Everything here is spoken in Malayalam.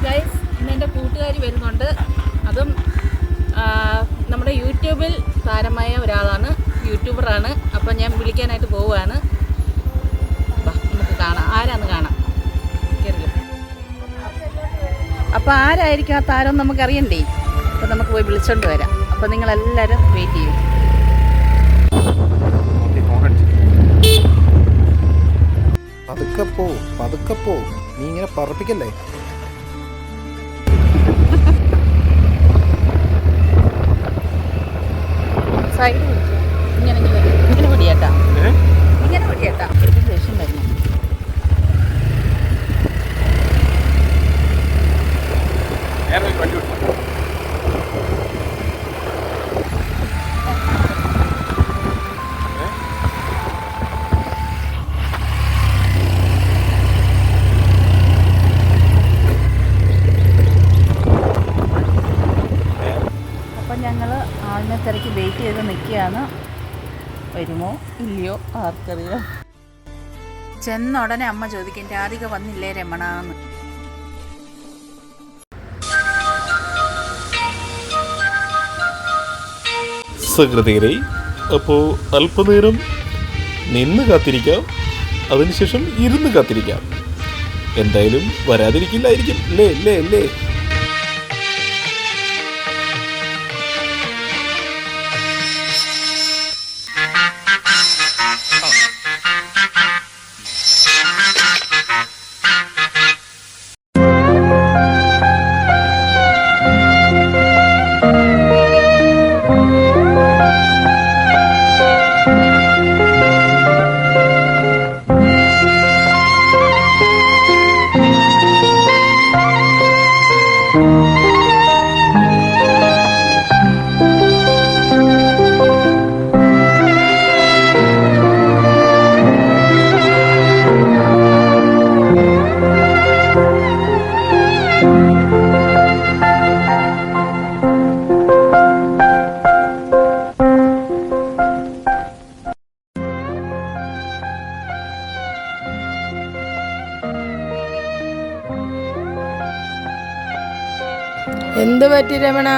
ഗൈസ്, ഇന്ന് എൻ്റെ കൂട്ടുകാർ വരുന്നുണ്ട്. അതും നമ്മുടെ യൂട്യൂബിൽ താരമായ ഒരാളാണ്, യൂട്യൂബറാണ്. അപ്പം ഞാൻ വിളിക്കാനായിട്ട് പോവുകയാണ്. നമുക്ക് കാണാം, ആരാന്ന് കാണാം. അപ്പോൾ ആരായിരിക്കും ആ താരം നമുക്കറിയണ്ടേ? അപ്പോൾ നമുക്ക് പോയി വിളിച്ചോണ്ട് വരാം. അപ്പോൾ നിങ്ങളെല്ലാവരും വെയിറ്റ് ചെയ്യും. പതുക്കെ പോ, നീ ഇങ്ങനെ പറപ്പിക്കല്ലേ. സൈഡ് ഇങ്ങനെ പിടിയേട്ടാ, ഇങ്ങനെ പിടിയേട്ടാ. ദേഷ്യം വരുന്നു. ഞങ്ങൾ ആളിനെ തിരക്കി വെയിറ്റ് ചെയ്ത് നിൽക്കുകയാണ്. വരുമോ ഇല്ലയോ ആർക്കറിയാം. ചെന്ന ഉടനെ അമ്മ ചോദിക്കും, രാധിക വന്നില്ലേ രമണാന്ന്. സഹൃദയരെ, അപ്പോൾ അല്പനേരം നിന്ന് കാത്തിരിക്കാം, അതിനുശേഷം ഇരുന്ന് കാത്തിരിക്കാം. എന്തായാലും വരാതിരിക്കില്ലായിരിക്കും. ലേ എന്ത് പറ്റി രമണ?